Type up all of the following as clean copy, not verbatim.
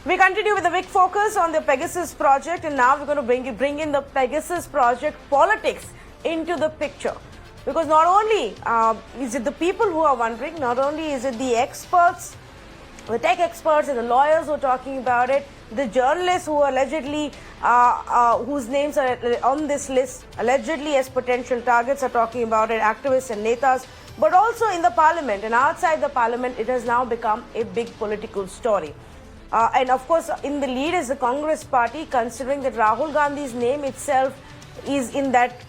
We continue with the big focus on the Pegasus project, and now we're going to bring in the Pegasus project politics into the picture. Because not only is it the people who are wondering, not only is it the experts, the tech experts and the lawyers who are talking about it, the journalists who allegedly, whose names are on this list, allegedly as potential targets, are talking about it, activists and netas, but also in the parliament and outside the parliament, it has now become a big political story. And of course, in the lead is the Congress party, considering that Rahul Gandhi's name itself is in that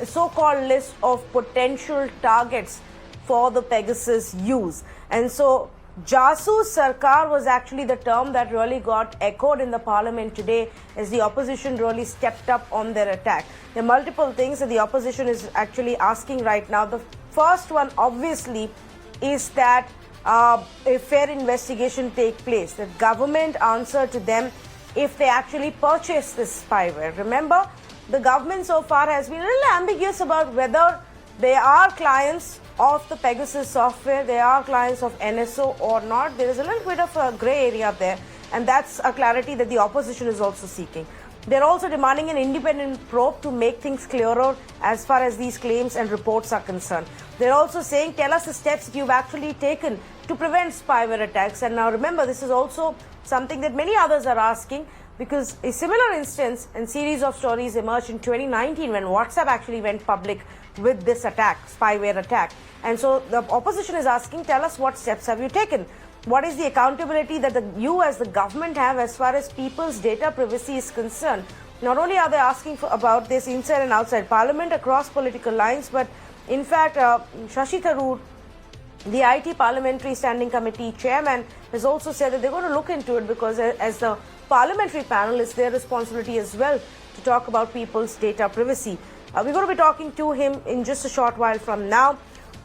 so-called list of potential targets for the Pegasus use. And so, Jasoos Sarkar was actually the term that really got echoed in the parliament today as the opposition really stepped up on their attack. There are multiple things that the opposition is actually asking right now. The first one, obviously, is that a fair investigation take place. The government answer to them if they actually purchase this spyware. Remember, the government so far has been a little ambiguous about whether they are clients of the Pegasus software, they are clients of NSO or not. There is a little bit of a grey area there, and that's a clarity that the opposition is also seeking. They're also demanding an independent probe to make things clearer as far as these claims and reports are concerned. They're also saying, tell us the steps that you've actually taken to prevent spyware attacks. And now remember, this is also something that many others are asking, because a similar instance and series of stories emerged in 2019 when WhatsApp actually went public with this attack, spyware attack. And so the opposition is asking, tell us what steps have you taken? What is the accountability that you as the government have as far as people's data privacy is concerned? Not only are they asking about this inside and outside Parliament across political lines, but in fact, Shashi Tharoor, the IT Parliamentary Standing Committee chairman, has also said that they're going to look into it, because as the parliamentary panel, it's their responsibility as well to talk about people's data privacy. We're going to be talking to him in just a short while from now.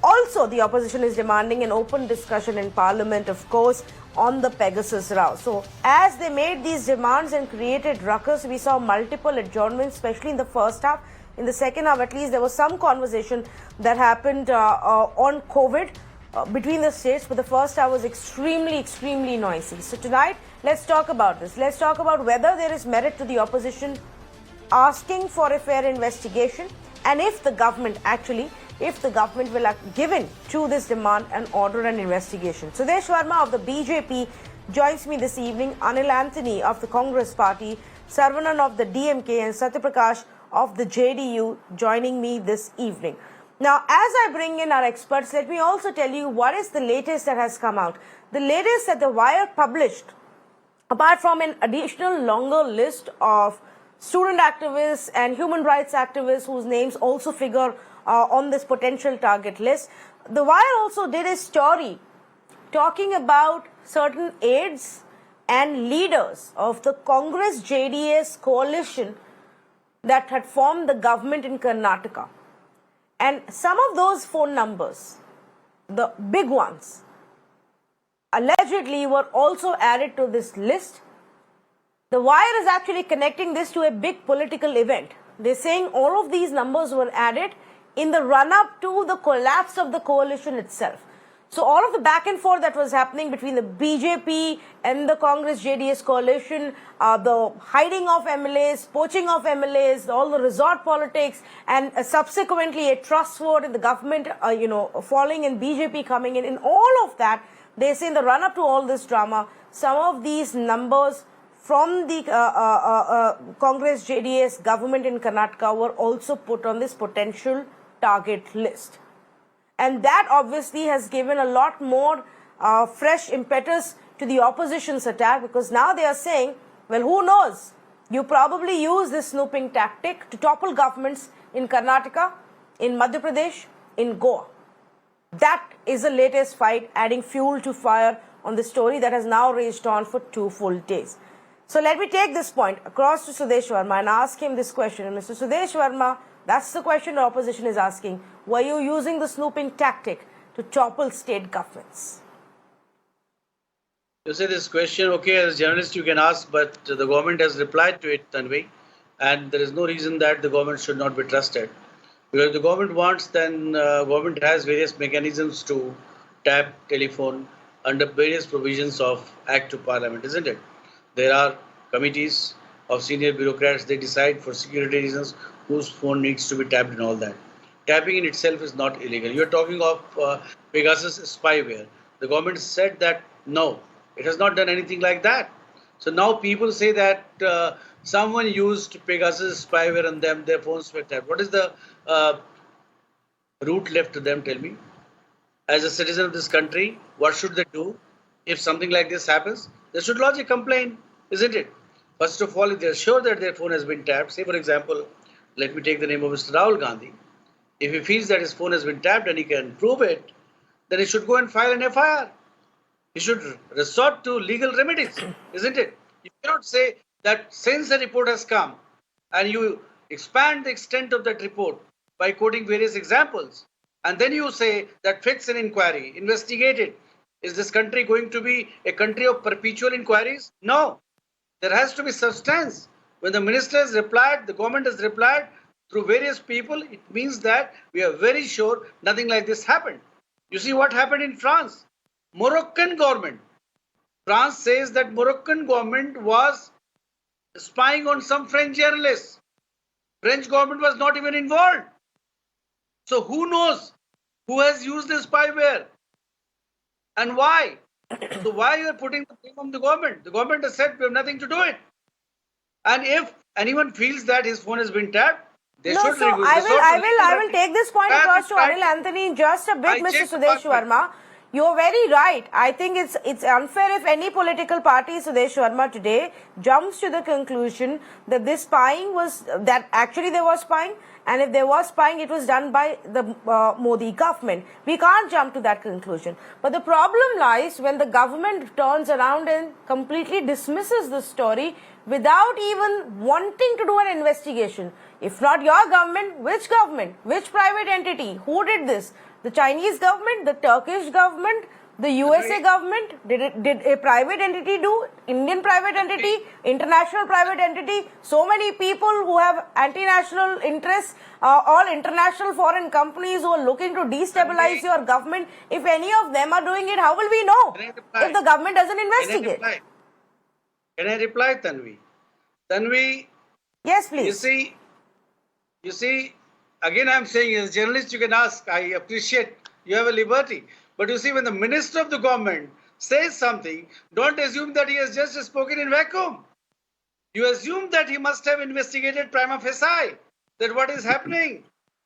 Also, the opposition is demanding an open discussion in Parliament, of course, on the Pegasus row. So, as they made these demands and created ruckus, we saw multiple adjournments, especially in the first half. In the second half, at least, there was some conversation that happened on COVID between the states, but the first half was extremely noisy. So, tonight, let's talk about this. Let's talk about whether there is merit to the opposition asking for a fair investigation, and if the government will give in to this demand and order an investigation. Sudesh Verma of the BJP joins me this evening, Anil Anthony of the Congress Party, Saravanan of the DMK, and Satyaprakash of the JDU joining me this evening. Now, as I bring in our experts, let me also tell you what is the latest that has come out. The latest that the Wire published, apart from an additional longer list of student activists and human rights activists whose names also figure on this potential target list, the Wire also did a story talking about certain aides and leaders of the Congress JDS coalition that had formed the government in Karnataka. And some of those phone numbers, the big ones, allegedly were also added to this list. The Wire is actually connecting this to a big political event. They're saying all of these numbers were added in the run-up to the collapse of the coalition itself. So all of the back and forth that was happening between the BJP and the Congress JDS coalition, the hiding of MLAs, poaching of MLAs, all the resort politics, and subsequently a trust vote in the government, falling and BJP coming in all of that, they say in the run-up to all this drama, some of these numbers from the Congress JDS government in Karnataka were also put on this potential target list. And that obviously has given a lot more fresh impetus to the opposition's attack, because now they are saying, well, who knows? You probably use this snooping tactic to topple governments in Karnataka, in Madhya Pradesh, in Goa. That is the latest fight, adding fuel to fire on the story that has now raged on for 2 full days. So let me take this point across to Sudesh Verma and ask him this question. And Mr. Sudesh Verma, that's the question the opposition is asking. Were you using the snooping tactic to topple state governments? You say this question, okay, as a journalist you can ask, but the government has replied to it, Tanvi, and there is no reason that the government should not be trusted. Because if the government wants, then government has various mechanisms to tap telephone under various provisions of Act to Parliament, isn't it? There are committees of senior bureaucrats. They decide for security reasons whose phone needs to be tapped and all that. Tapping in itself is not illegal. You're talking of Pegasus spyware. The government said that no, it has not done anything like that. So now people say that someone used Pegasus spyware on them, their phones were tapped. What is the route left to them? Tell me. As a citizen of this country, what should they do if something like this happens? They should lodge a complaint, isn't it? First of all, if they're sure that their phone has been tapped, say for example, let me take the name of Mr. Rahul Gandhi. If he feels that his phone has been tapped and he can prove it, then he should go and file an FIR. He should resort to legal remedies, isn't it? You cannot say that since a report has come and you expand the extent of that report by quoting various examples, and then you say that fix an inquiry, investigate it. Is this country going to be a country of perpetual inquiries? No. There has to be substance. When the minister has replied, the government has replied through various people, it means that we are very sure nothing like this happened. You see what happened in France? Moroccan government. France says that Moroccan government was spying on some French journalists. French government was not even involved. So who knows who has used the spyware and why? So why you are putting the blame on the government? The government has said we have nothing to do it. And if anyone feels that his phone has been tapped, they No, should so review. I will take this point across to Anil Anthony in just a bit, Mr. Sudesh Verma. You're very right. I think it's unfair if any political party, Sudesh Verma, today jumps to the conclusion that this spying was, that actually there was spying, and if there was spying, it was done by the Modi government. We can't jump to that conclusion. But the problem lies when the government turns around and completely dismisses the story without even wanting to do an investigation. If not your government, which government? Which private entity? Who did this? The Chinese government, the Turkish government, the USA government? Did a private entity do? Indian private entity? International private entity? So many people who have anti-national interests, all international foreign companies who are looking to destabilize your government. If any of them are doing it, how will we know if the government doesn't investigate? Can I reply, Tanvi? Tanvi, Yes, please. You see, again I'm saying as a journalist you can ask, I appreciate you have a liberty. But you see, when the minister of the government says something, don't assume that he has just spoken in vacuum. You assume that he must have investigated prima facie, that what is happening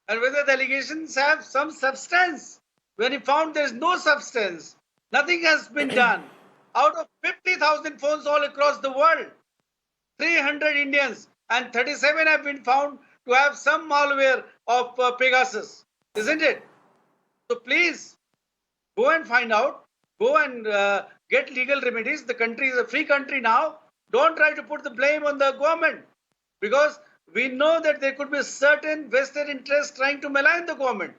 and whether the allegations have some substance. When he found there is no substance, nothing has been done. Out of 50,000 phones all across the world, 300 Indians and 37 have been found to have some malware of Pegasus, isn't it? So please go and find out, go and get legal remedies. The country is a free country now. Don't try to put the blame on the government, because we know that there could be certain vested interests trying to malign the government.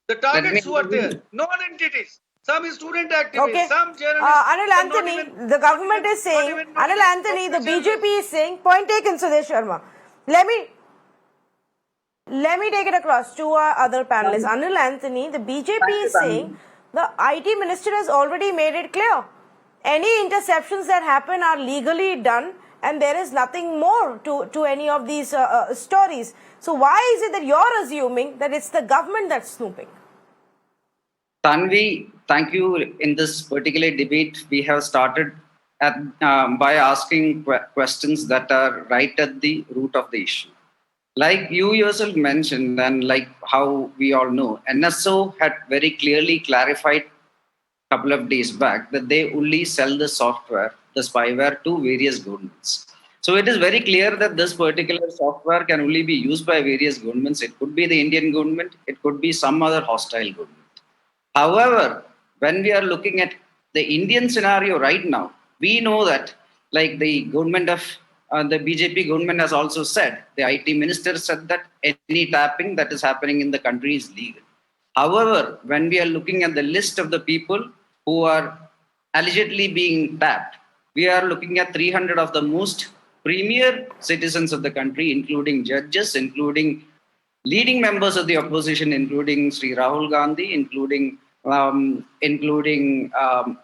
The targets who are there, known entities. Some student activists, Okay. some journalists. Anil Anthony, the government is saying, Anil Anthony, the BJP is saying, point taken, Sudesh Sharma. Let me take it across to our other panelists. Anil Anthony, the BJP is saying the IT minister has already made it clear. Any interceptions that happen are legally done, and there is nothing more to any of these stories. So why is it that you're assuming that it's the government that's snooping? Tanvi, thank you. In this particular debate, we have started by asking questions that are right at the root of the issue. Like you yourself mentioned, and like how we all know, NSO had very clearly clarified a couple of days back that they only sell the software, the spyware, to various governments. So it is very clear that this particular software can only be used by various governments. It could be the Indian government, it could be some other hostile government. However, when we are looking at the Indian scenario right now, we know that like the government of the BJP government has also said, the IT minister said that any tapping that is happening in the country is legal. However, when we are looking at the list of the people who are allegedly being tapped, we are looking at 300 of the most premier citizens of the country, including judges, including leading members of the opposition, including Sri Rahul Gandhi, including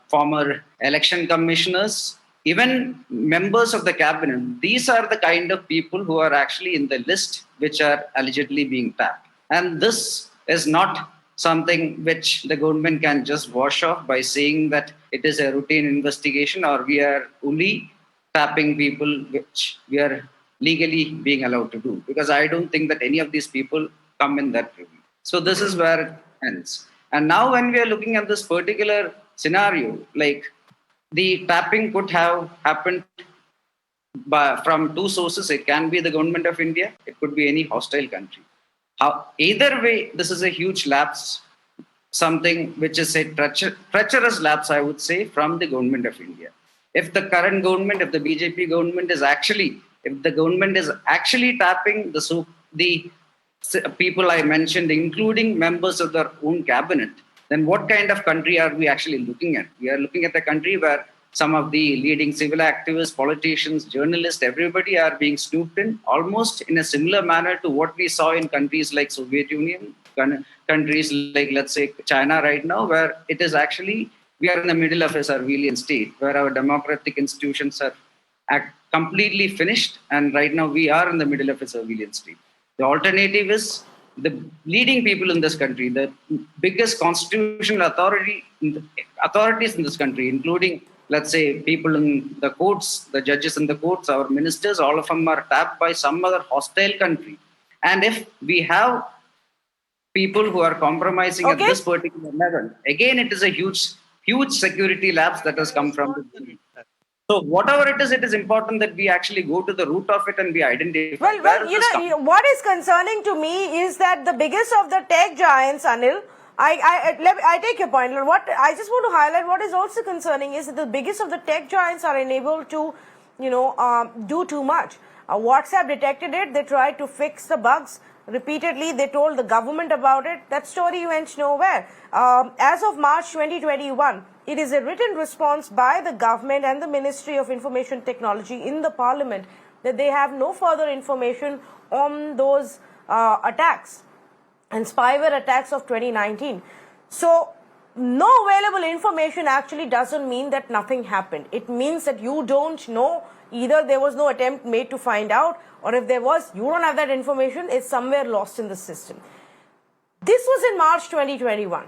former election commissioners, even members of the cabinet, these are the kind of people who are actually in the list which are allegedly being tapped. And this is not something which the government can just wash off by saying that it is a routine investigation or we are only tapping people which we are legally being allowed to do. Because I don't think that any of these people come in that review. So this is where it ends. And now when we are looking at this particular scenario, like the tapping could have happened from two sources. It can be the government of India. It could be any hostile country. Either way, this is a huge lapse, something which is a treacherous lapse, I would say, from the government of India. If the current government, if the BJP government is actually, if the government is actually tapping the people I mentioned, including members of their own cabinet, then what kind of country are we actually looking at? We are looking at a country where some of the leading civil activists, politicians, journalists, everybody are being snooped in almost in a similar manner to what we saw in countries like Soviet Union, countries like, let's say, China right now, where it is actually, we are in the middle of a surveillance state where our democratic institutions are completely finished. And right now we are in the middle of a surveillance state. The alternative is the leading people in this country, the biggest constitutional authorities in this country, including, let's say, people in the courts, the judges in the courts, our ministers, all of them are tapped by some other hostile country. And if we have people who are compromising at this particular level, again, it is a huge security lapse that has come from the. So whatever it is important that we actually go to the root of it and we identify. Well, what is concerning to me is that the biggest of the tech giants, Anil, I take your point. What I just want to highlight, what is also concerning is that the biggest of the tech giants are unable to, do too much. WhatsApp detected it. They tried to fix the bugs repeatedly. They told the government about it. That story went nowhere. As of March 2021, it is a written response by the government and the Ministry of Information Technology in the Parliament that they have no further information on those attacks and spyware attacks of 2019. So no available information actually doesn't mean that nothing happened. It means that you don't know. Either there was no attempt made to find out, or if there was, you don't have that information. It's somewhere lost in the system. This was in March 2021.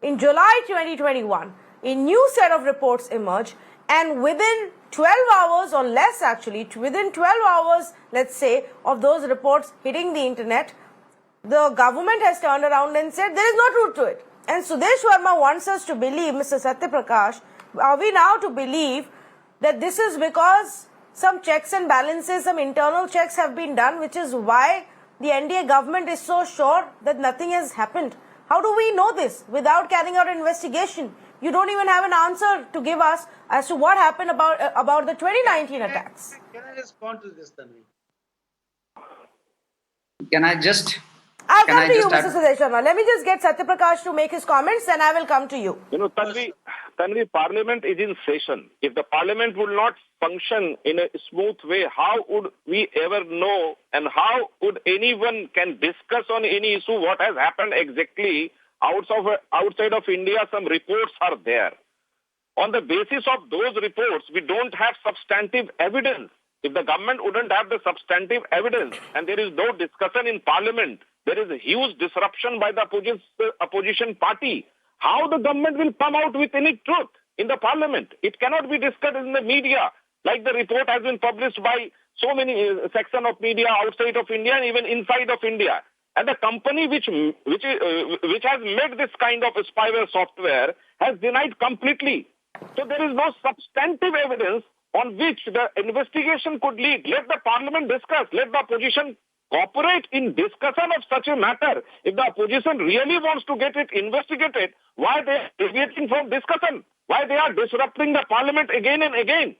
In July 2021, a new set of reports emerged, and within 12 hours or less actually, within 12 hours, let's say, of those reports hitting the internet, the government has turned around and said there is no truth to it. And Sudesh Verma wants us to believe, Mr. Satya Prakash, are we now to believe that this is because some checks and balances, some internal checks have been done, which is why the NDA government is so sure that nothing has happened? How do we know this without carrying out an investigation? You don't even have an answer to give us as to what happened about the 2019 attacks. Can I respond to this, Tanvi? Can I just... I'll come to you, Mr. Sudesh Verma. Let me just get Satya Prakash to make his comments, then I will come to you. Tanvi, Parliament is in session. If the Parliament would not function in a smooth way, how would we ever know, and how would anyone can discuss on any issue what has happened exactly outside of India? Some reports are there. On the basis of those reports, we don't have substantive evidence. If the government wouldn't have the substantive evidence and there is no discussion in Parliament, there is a huge disruption by the opposition party. How the government will come out with any truth in the Parliament? It cannot be discussed in the media, like the report has been published by so many sections of media outside of India and even inside of India. And the company which has made this kind of spyware software has denied completely. So there is no substantive evidence on which the investigation could lead. Let the Parliament discuss. Let the opposition cooperate in discussion of such a matter. If the opposition really wants to get it investigated, why they are deviating from discussion? Why they are disrupting the Parliament again and again?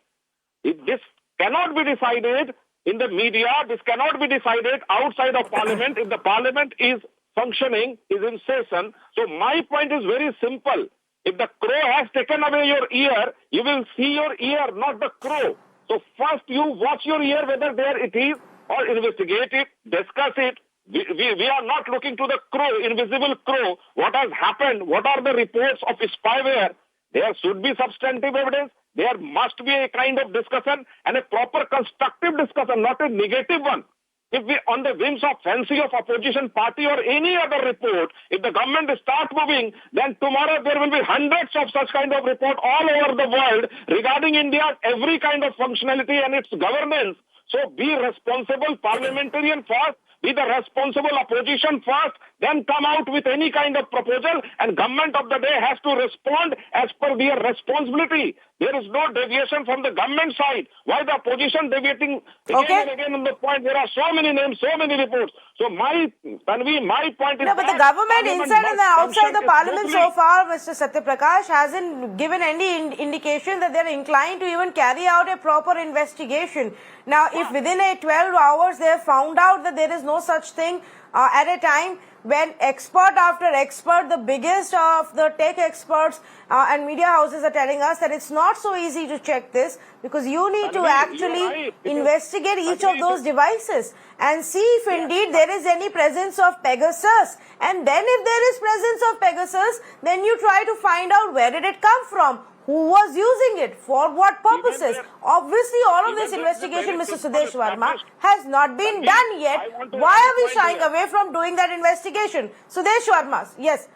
If this cannot be decided in the media, this cannot be decided outside of Parliament. If the Parliament is functioning, is in session. So my point is very simple. If the crow has taken away your ear, you will see your ear, not the crow. So first you watch your ear whether there it is, or investigate it, discuss it. We are not looking to the crow, invisible crow. What has happened? What are the reports of spyware? There should be substantive evidence. There must be a kind of discussion and a proper constructive discussion, not a negative one. If we, on the whims of fancy of opposition party or any other report, if the government starts moving, then tomorrow there will be hundreds of such kind of report all over the world regarding India's every kind of functionality and its governance. So be responsible parliamentarian first, be the responsible opposition first, then come out with any kind of proposal, and government of the day has to respond as per their responsibility. There is no deviation from the government side. Why the opposition deviating again and again on the point? There are so many names, so many reports. So my point is No, but the government inside and the outside the parliament so far, Mr. Satyaprakash, hasn't given any indication that they're inclined to even carry out a proper investigation. Now, if within 12 hours they have found out that there is no such thing at a time when expert after expert, the biggest of the tech experts and media houses are telling us that it's not so easy to check this, because you need to actually investigate each of those devices and see if indeed there is any presence of Pegasus. And then if there is presence of Pegasus, then you try to find out where did it come from, who was using it, for what purposes. Obviously, all of this investigation, Mr. Sudesh Verma, has not been done yet. Why are we shying away from doing that investigation? Sudesh Verma, yes.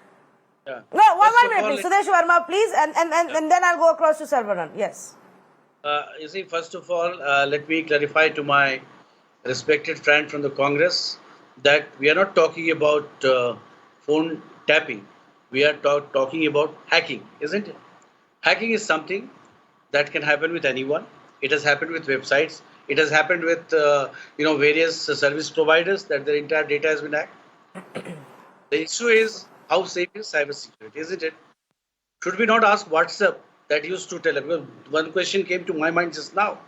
Yeah. No, one minute, please. Sudesh Verma, please, and then I'll go across to Sarvanan. Yes. You see, first of all, let me clarify to my respected friend from the Congress that we are not talking about phone tapping. We are talking about hacking, isn't it? Hacking is something that can happen with anyone. It has happened with websites. It has happened with various service providers that their entire data has been hacked. The issue is how safe is cybersecurity, isn't it? Should we not ask WhatsApp that used to tell? Because one question came to my mind just now.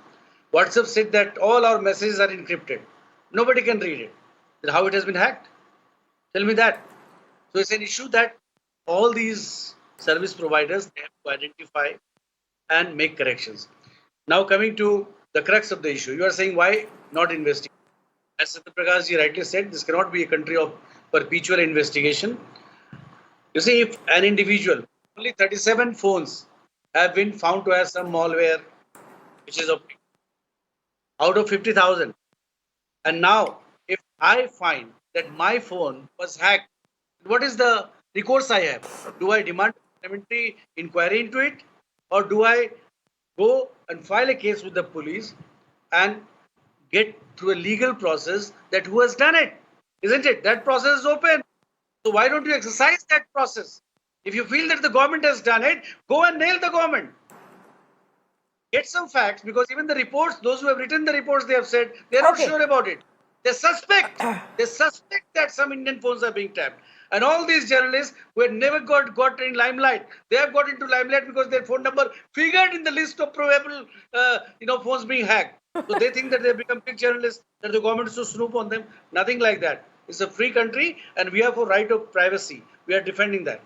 WhatsApp said that all our messages are encrypted. Nobody can read it. Then how it has been hacked? Tell me that. So it's an issue that all these service providers, they have to identify and make corrections. Now coming to the crux of the issue, you are saying why not investigate? As Satyaprakash ji rightly said, this cannot be a country of perpetual investigation. You see, if an individual, only 37 phones have been found to have some malware, which is out of 50,000. And now, if I find that my phone was hacked, what is the recourse I have? Do I demand parliamentary inquiry into it, or do I go and file a case with the police and get through a legal process that who has done it? Isn't it? That process is open. So why don't you exercise that process? If you feel that the government has done it, go and nail the government. Get some facts, because even the reports, those who have written the reports, they have said they are not sure about it. They suspect that some Indian phones are being tapped. And all these journalists who had never got in limelight, they have got into limelight because their phone number figured in the list of probable phones being hacked. So they think that they have become big journalists, that the government is to snoop on them. Nothing like that. It's a free country and we have a right of privacy. We are defending that.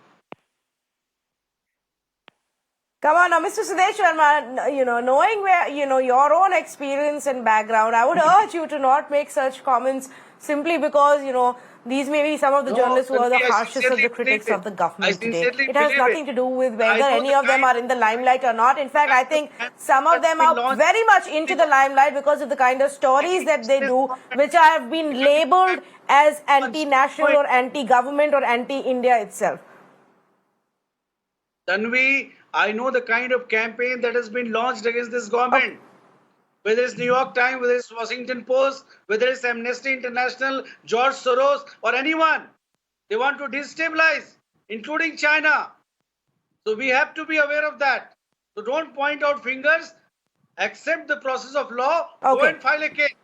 Come on now, Mr. Sudesh Verma, knowing where, your own experience and background, I would urge you to not make such comments simply because, these may be some of the journalists who are the harshest of the critics of the government today. It has nothing to do with whether any of them are in the limelight or not. In fact, I think some of them are very much into the limelight because of the kind of stories that they do, which have been labeled as anti-national or anti-government or anti-India itself. Tanvi, I know the kind of campaign that has been launched against this government. Whether it's New York Times, whether it's Washington Post, whether it's Amnesty International, George Soros, or anyone. They want to destabilize, including China. So we have to be aware of that. So don't point out fingers. Accept the process of law. Go and file a case.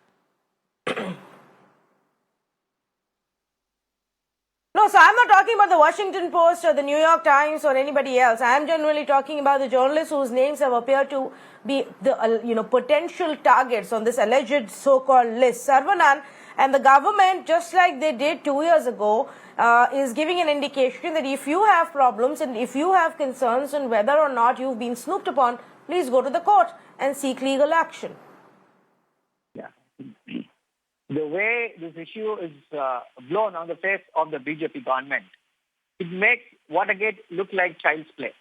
No, so I'm not talking about the Washington Post or the New York Times or anybody else. I'm generally talking about the journalists whose names have appeared to be the potential targets on this alleged so-called list. Sarvanan and the government, just like they did 2 years ago, is giving an indication that if you have problems and if you have concerns on whether or not you've been snooped upon, please go to the court and seek legal action. Yeah. The way this issue is blown on the face of the BJP government, it makes Watergate look like child's play.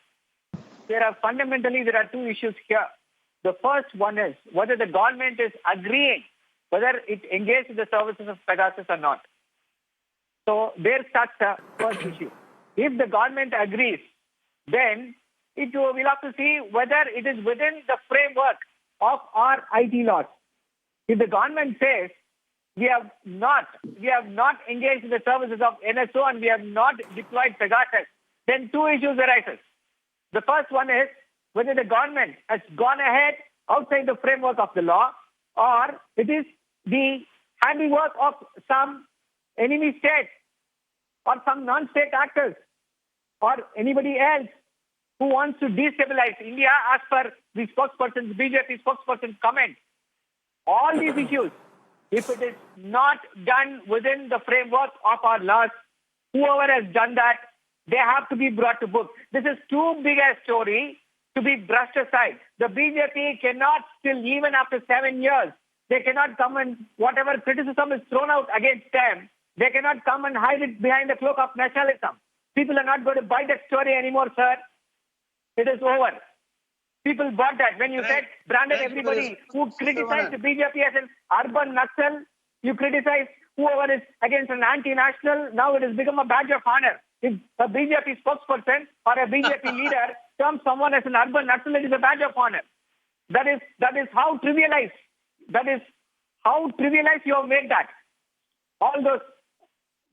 there are two issues here. The first one is whether the government is agreeing whether it engaged in the services of Pegasus or not. So there starts the first issue. If the government agrees, then we'll have to see whether it is within the framework of our IT laws. If the government says we have not engaged in the services of NSO and we have not deployed Pegasus, then two issues arises. The first one is whether the government has gone ahead outside the framework of the law, or it is the handiwork of some enemy state or some non-state actors or anybody else who wants to destabilize India as per the BJP spokesperson's comment. All these issues, if it is not done within the framework of our laws, whoever has done that, they have to be brought to book. This is too big a story to be brushed aside. The BJP cannot still, even after 7 years, they cannot come and whatever criticism is thrown out against them, they cannot come and hide it behind the cloak of nationalism. People are not going to buy that story anymore, sir. It is over. People bought that. When you said, branded everybody who criticized the BJP as an urban Naxal, you criticize whoever is against an anti-national, now it has become a badge of honor. If a BJP spokesperson or a BJP leader terms someone as an urban Naxal, it is a badge of honor. That is how trivialized. That is how trivialized you have made that. All those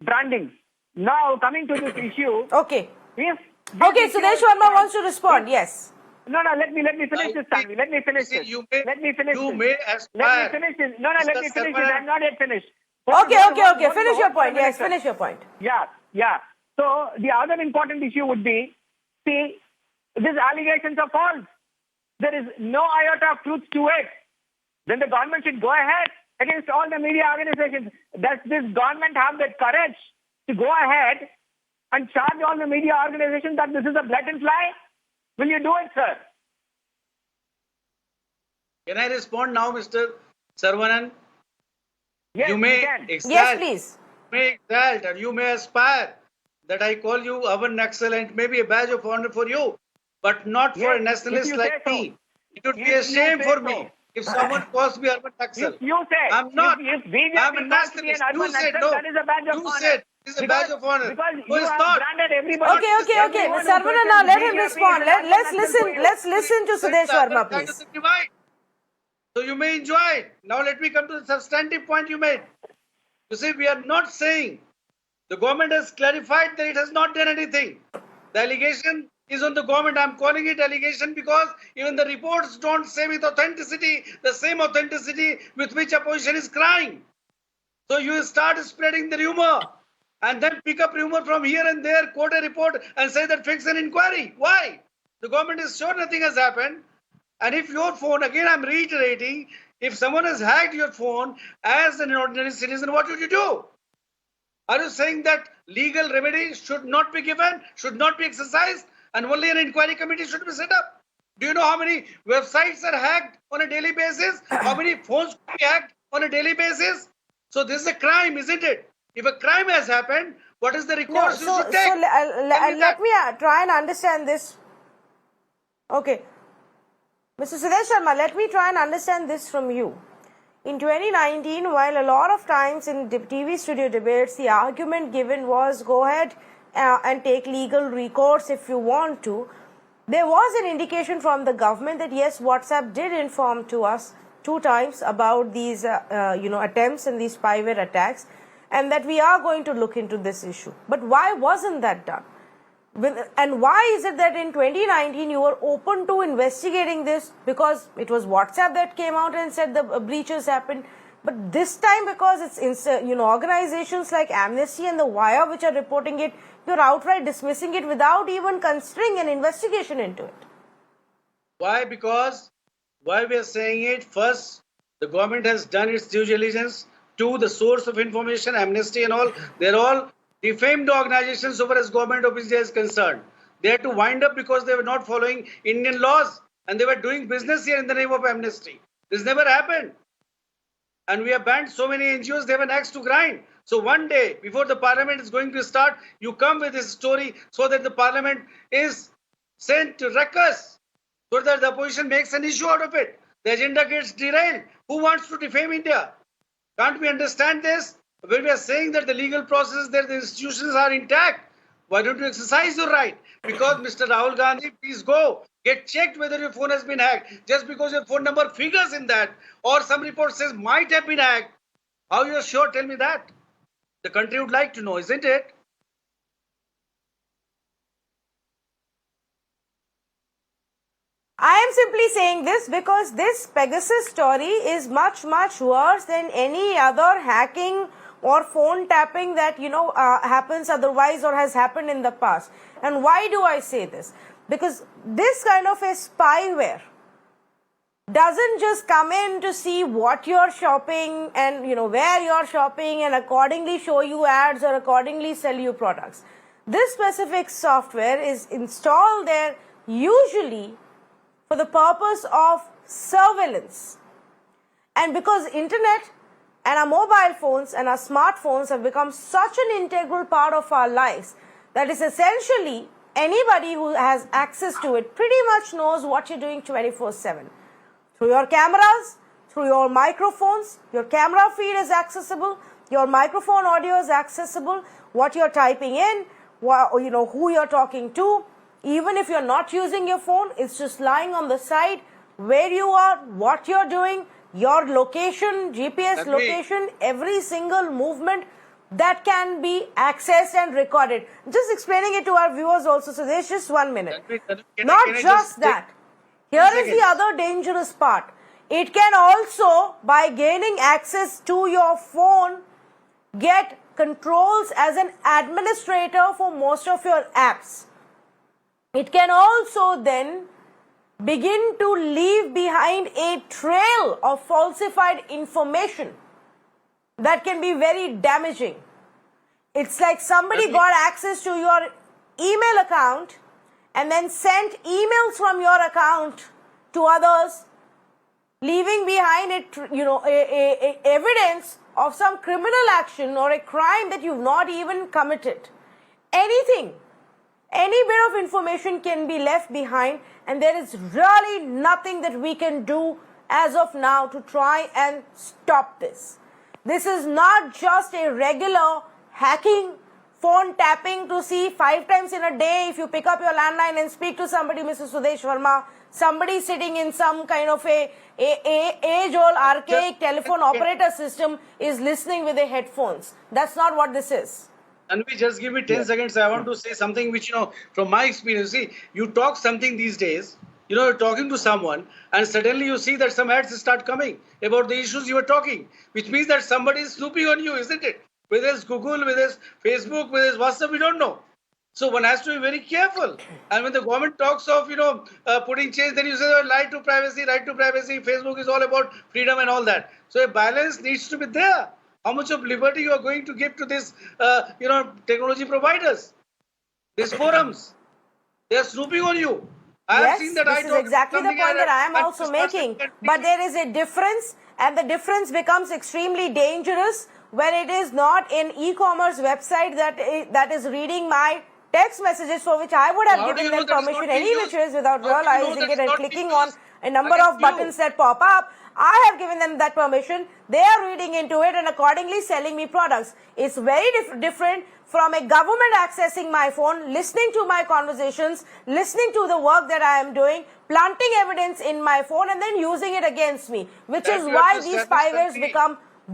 brandings. Now coming to this issue. Okay. If Okay, Sudesh Verma wants to respond. Yes. No, let me finish this, Tanvi. Let me finish this. Let me finish this. Let me finish this. No, let me finish this. I'm not yet finished. Okay. Finish your point. Yes, finish your point. Yeah. So the other important issue would be, see, these allegations are false. There is no iota of truth to it. Then the government should go ahead against all the media organizations. Does this government have the courage to go ahead and charge all the media organizations that this is a blatant lie? Will you do it, sir? Can I respond now, Mr. Saravanan? Yes, you may can. exalt, Yes, please. You may exalt and you may aspire that I call you urban Naxal and maybe a badge of honor for you, but not for a nationalist like me. It would be a shame for me if someone calls me urban Naxal. If you say, I'm not. If BJP I'm a wants to be an nationalist. urban You said Naxal, no. that is a badge of You honor. said it's a badge of honor. Because No, you it's have not. branded everybody. Okay. Everyone who Saravanan, now let him BJP respond. is an Let's urban listen. Naxal. Let's listen to Sudesh Verma, Kind of please. the divide. So you may enjoy it. Now let me come to the substantive point you made. You see, we are not saying the government has clarified that it has not done anything. The allegation is on the government. I'm calling it allegation because even the reports don't say with authenticity, the same authenticity with which opposition is crying. So you start spreading the rumor and then pick up rumor from here and there, quote a report and say that fix an inquiry. Why? The government is sure nothing has happened. And if your phone, again I'm reiterating, if someone has hacked your phone as an ordinary citizen, what would you do? Are you saying that legal remedies should not be given, should not be exercised, and only an inquiry committee should be set up? Do you know how many websites are hacked on a daily basis? How many phones could be hacked on a daily basis? So this is a crime, isn't it? If a crime has happened, what is the recourse you should take? Let me try and understand this. Okay. Mr. Sudesh Verma, let me try and understand this from you. In 2019, while a lot of times in TV studio debates, the argument given was go ahead and take legal recourse if you want to, there was an indication from the government that yes, WhatsApp did inform to us 2 times about these attempts and these spyware attacks, and that we are going to look into this issue. But why wasn't that done? And why is it that in 2019 you were open to investigating this? Because it was WhatsApp that came out and said the breaches happened. But this time, because it's organizations like Amnesty and the Wire which are reporting it, you're outright dismissing it without even considering an investigation into it. Why? Because why we are saying it? First, the government has done its due diligence. 2, the source of information, Amnesty and all, they're all defamed organizations so far as government of India is concerned. They had to wind up because they were not following Indian laws and they were doing business here in the name of Amnesty. This never happened. And we have banned so many NGOs, they have an axe to grind. So one day before the parliament is going to start, you come with this story so that the parliament is sent to wreck us so that the opposition makes an issue out of it. The agenda gets derailed. Who wants to defame India? Can't we understand this? When we are saying that the legal process, that the institutions are intact, why don't you exercise your right? Because Mr. Rahul Gandhi, please go. Get checked whether your phone has been hacked. Just because your phone number figures in that, or some report says might have been hacked, how you are sure? Tell me that. The country would like to know, isn't it? I am simply saying this because this Pegasus story is much, much worse than any other hacking or phone tapping that, happens otherwise or has happened in the past. And why do I say this? Because this kind of a spyware doesn't just come in to see what you're shopping and, where you're shopping and accordingly show you ads or accordingly sell you products. This specific software is installed there usually for the purpose of surveillance. And because internet and our mobile phones and our smartphones have become such an integral part of our lives that is essentially anybody who has access to it pretty much knows what you're doing 24/7. Through your cameras, through your microphones, your camera feed is accessible, your microphone audio is accessible, what you're typing in, who you're talking to. Even if you're not using your phone, it's just lying on the side, where you are, what you're doing, your location, GPS location, every single movement that can be accessed and recorded. Just explaining it to our viewers also, so there's just 1 minute. Not just that. Here is the other dangerous part. It can also, by gaining access to your phone, get controls as an administrator for most of your apps. It can also then begin to leave behind a trail of falsified information that can be very damaging. It's like somebody got access to your email account and then sent emails from your account to others, leaving behind it, a evidence of some criminal action or a crime that you've not even committed. Anything. Any bit of information can be left behind, and there is really nothing that we can do as of now to try and stop this. This is not just a regular hacking, phone tapping to see 5 times in a day if you pick up your landline and speak to somebody, Mr. Sudesh Verma, somebody sitting in some kind of a age-old archaic telephone operator system is listening with the headphones. That's not what this is. And we just give me 10 seconds. I want to say something which, from my experience, see, you talk something these days, you're talking to someone, and suddenly you see that some ads start coming about the issues you were talking, which means that somebody is snooping on you, isn't it? Whether it's Google, whether it's Facebook, whether it's WhatsApp, we don't know. So one has to be very careful. And when the government talks of, putting change, then you say, right to privacy, Facebook is all about freedom and all that. So a balance needs to be there. How much of liberty you are going to give to this, technology providers, these forums? They are snooping on you. I have seen that. This is exactly the point that I am also making. But there is a difference, and the difference becomes extremely dangerous when it is not an e-commerce website that is reading my text messages, for which I would have given them permission any which ways without realizing it and clicking on a number of buttons that pop up. I have given them that permission. They are reading into it and accordingly selling me products. It's very different from a government accessing my phone, listening to my conversations, listening to the work that I am doing, planting evidence in my phone and then using it against me, which is why these spywares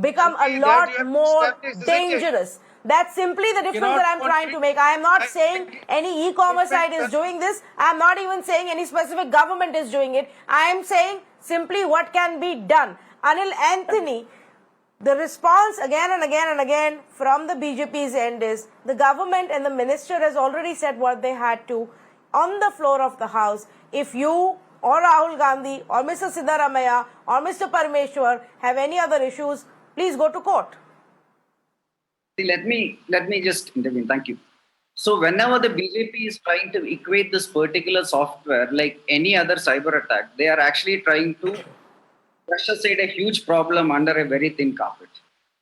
become a lot more dangerous. That's simply the difference that I'm trying to make. I am not saying any e-commerce site is doing this. I'm not even saying any specific government is doing it. I am saying simply what can be done. Anil Anthony, the response again and again and again from the BJP's end is the government and the minister has already said what they had to on the floor of the house. If you or Rahul Gandhi or Mr. Siddaramaiah or Mr. Parameshwar have any other issues, please go to court. Let me just intervene. Thank you. So whenever the BJP is trying to equate this particular software like any other cyber attack, they are actually trying to brush aside a huge problem under a very thin carpet.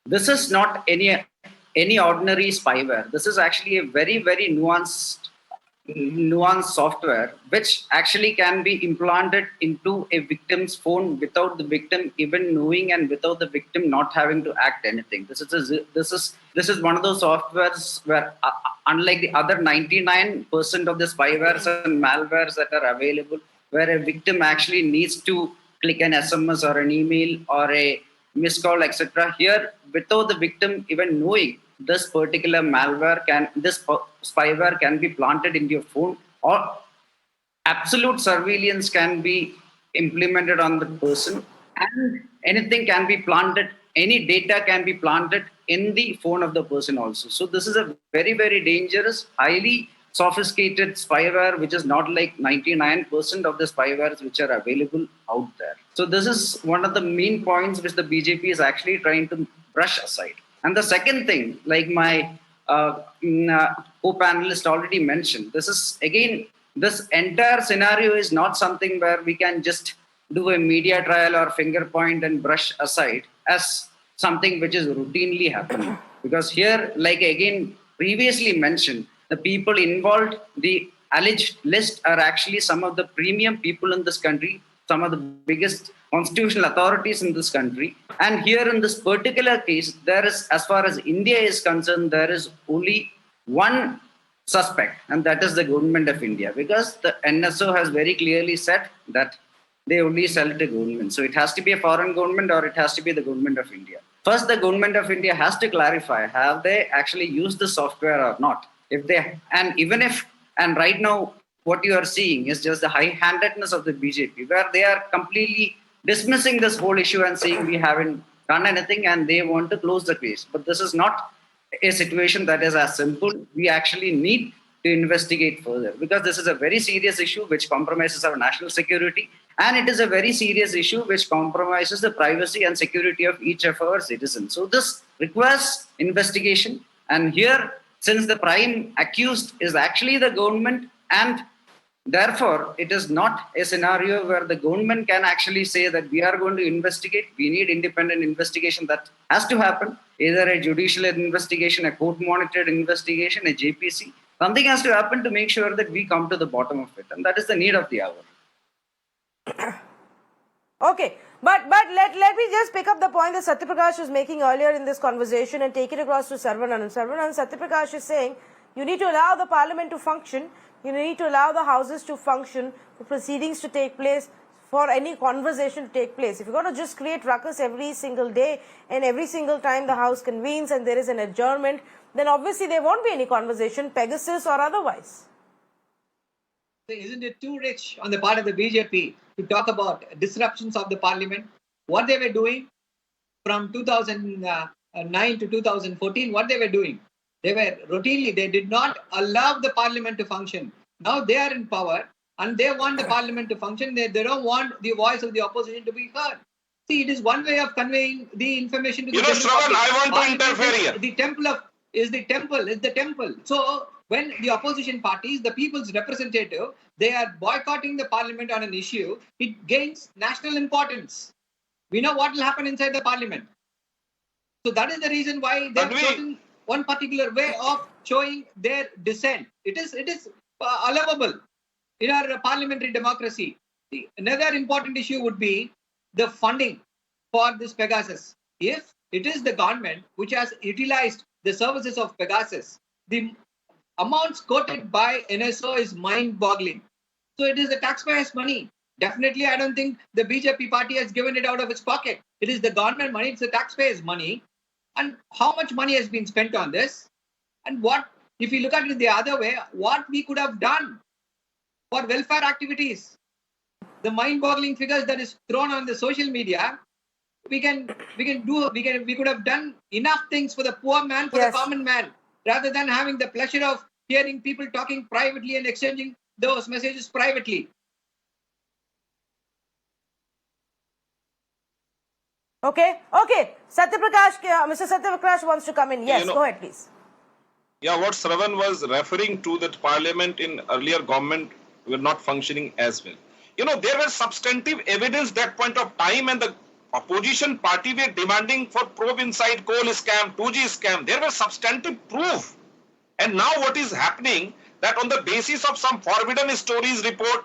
This is not any ordinary spyware. This is actually a very, very nuanced nuanced software which actually can be implanted into a victim's phone without the victim even knowing and without the victim not having to act anything. This is one of those softwares where unlike the other 99% of the spywares and malwares that are available, where a victim actually needs to click an SMS or an email or a missed call, etc. Here, without the victim even knowing, this particular spyware can be planted into your phone, or absolute surveillance can be implemented on the person, and anything can be planted, any data can be planted in the phone of the person also. So this is a very, very dangerous, highly sophisticated spyware, which is not like 99% of the spywares which are available out there. So this is one of the main points which the BJP is actually trying to brush aside. And the second thing, like my co-panelist already mentioned, this is again, this entire scenario is not something where we can just do a media trial or finger point and brush aside as something which is routinely happening. Because here, like again previously mentioned, the people involved, the alleged list are actually some of the premium people in this country, some of the biggest constitutional authorities in this country. And here in this particular case, there is, as far as India is concerned, there is only one suspect, and that is the government of India, because the NSO has very clearly said that they only sell to government. So it has to be a foreign government or it has to be the government of India. First, the government of India has to clarify, have they actually used the software or not? If they, and even if, and right now, what you are seeing is just the high-handedness of the BJP, where they are completely dismissing this whole issue and saying we haven't done anything and they want to close the case. But this is not a situation that is as simple. We actually need to investigate further, because this is a very serious issue which compromises our national security, and it is a very serious issue which compromises the privacy and security of each of our citizens. So this requires investigation, and here, since the prime accused is actually the government, and therefore it is not a scenario where the government can actually say that we are going to investigate. We need independent investigation that has to happen, either a judicial investigation, a court-monitored investigation, a JPC. Something has to happen to make sure that we come to the bottom of it, and that is the need of the hour. Okay, but let me just pick up the point that Satyaprakash was making earlier in this conversation and take it across to Saravanan. Saravanan, Satyaprakash is saying you need to allow the parliament to function, you need to allow the houses to function, for proceedings to take place, for any conversation to take place. If you're going to just create ruckus every single day and every single time the house convenes and there is an adjournment, then obviously there won't be any conversation, Pegasus or otherwise. Isn't it too rich on the part of the BJP to talk about disruptions of the parliament? What they were doing from 2009 to 2014, what they were doing? They were routinely, they did not allow the parliament to function. Now they are in power and they want the parliament to function. They don't want the voice of the opposition to be heard. See, it is one way of conveying the information to the general Shravan, public. I want to interfere here. Is the temple. So when the opposition parties, the people's representative, they are boycotting the parliament on an issue, it gains national importance. We know what will happen inside the parliament. So that is the reason why they have chosen one particular way of showing their dissent. It is allowable in our parliamentary democracy. Another important issue would be the funding for this Pegasus. If it is the government which has utilized the services of Pegasus, the amounts quoted by NSO is mind-boggling. So it is the taxpayers' money. Definitely, I don't think the BJP party has given it out of its pocket. It is the government money, it's the taxpayers' money. And how much money has been spent on this? And what, if you look at it the other way, what we could have done for welfare activities? The mind-boggling figures that is thrown on the social media, we could have done enough things for the poor man, for the common man, rather than having the pleasure of hearing people talking privately and exchanging those messages privately. Okay. Satyaprakash, Mr. Satyaprakash wants to come in. Yes, go ahead, please. Yeah, what Shravan was referring to, that parliament in earlier government were not functioning as well. There were substantive evidence that point of time, and the opposition party were demanding for probe inside coal scam, 2G scam. There were substantive proof. And now what is happening, that on the basis of some forbidden stories report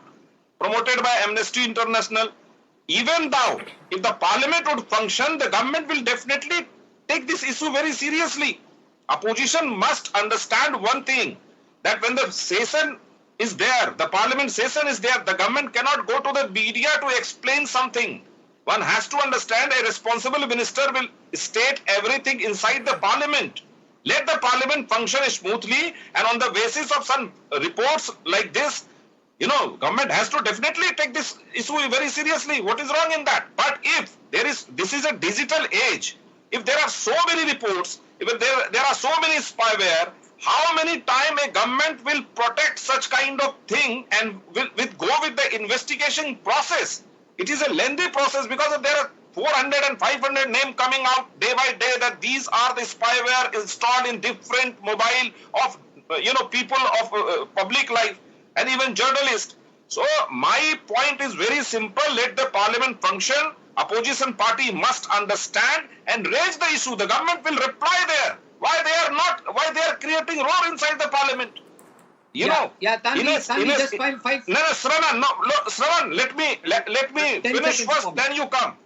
promoted by Amnesty International, even though if the parliament would function, the government will definitely take this issue very seriously. Opposition must understand one thing, that when the session is there, the parliament session is there, the government cannot go to the media to explain something. One has to understand a responsible minister will state everything inside the parliament. Let the parliament function smoothly, and on the basis of some reports like this, government has to definitely take this issue very seriously. What is wrong in that? But if this is a digital age, if there are so many reports, if there are so many spyware, how many time a government will protect such kind of thing and will go with the investigation process? It is a lengthy process because there are 400 and 500 names coming out day by day that these are the spyware installed in different mobile of people of public life and even journalists. So my point is very simple. Let the parliament function. Opposition party must understand and raise the issue. The government will reply there. Why they are creating roar inside the parliament? Tanvi, just five. No, Shravan, let me finish first, moment. then you come.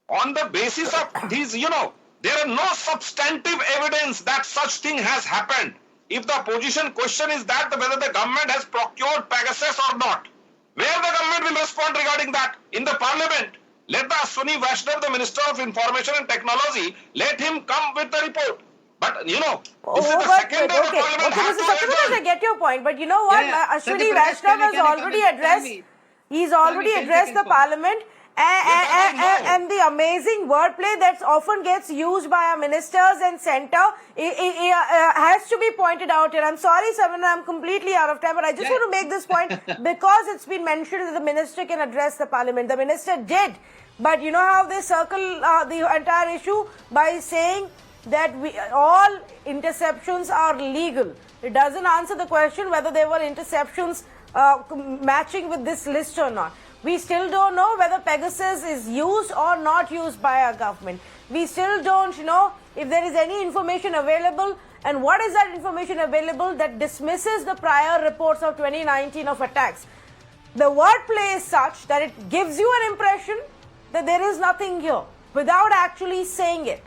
On the basis of these, there are no substantive evidence that such thing has happened. If the opposition question is that whether the government has procured Pegasus or not, where the government will respond regarding that? In the parliament. Let the Ashwini Vaishnav, the Minister of Information and Technology, let him come with the report. But this is the second day the parliament has Mr. to Satyavrat, I adjourn. get your point, but you know what? Ashwini Vaishnav has already addressed. He's already addressed the parliament. And the amazing wordplay that often gets used by our ministers and centre has to be pointed out here. I'm sorry, Savana, I'm completely out of time, but I just want to make this point because it's been mentioned that the minister can address the parliament. The minister did, but you know how they circle the entire issue by saying that all interceptions are legal. It doesn't answer the question whether there were interceptions matching with this list or not. We still don't know whether Pegasus is used or not used by our government. We still don't know if there is any information available, and what is that information available that dismisses the prior reports of 2019 of attacks. The wordplay is such that it gives you an impression that there is nothing here without actually saying it.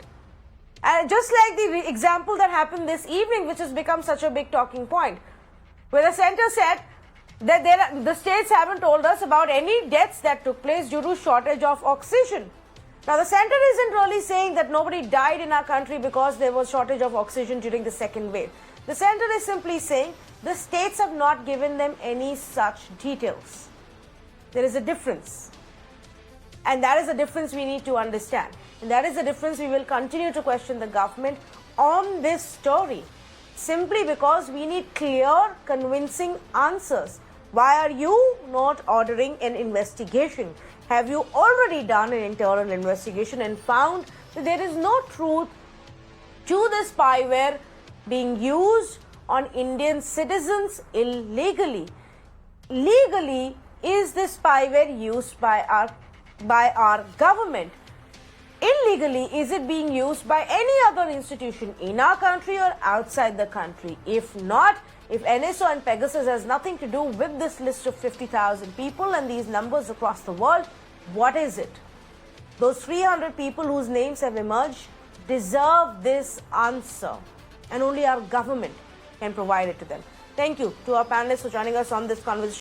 And just like the example that happened this evening, which has become such a big talking point, where the centre said that the states haven't told us about any deaths that took place due to shortage of oxygen. Now, the centre isn't really saying that nobody died in our country because there was shortage of oxygen during the second wave. The centre is simply saying the states have not given them any such details. There is a difference. And that is a difference we need to understand. And that is the difference we will continue to question the government on this story. Simply because we need clear, convincing answers. Why are you not ordering an investigation? Have you already done an internal investigation and found that there is no truth to the spyware being used on Indian citizens illegally? Legally, is this spyware used by our government? Illegally, is it being used by any other institution in our country or outside the country? If not, if NSO and Pegasus has nothing to do with this list of 50,000 people and these numbers across the world, what is it? Those 300 people whose names have emerged deserve this answer, and only our government can provide it to them. Thank you to our panelists for joining us on this conversation.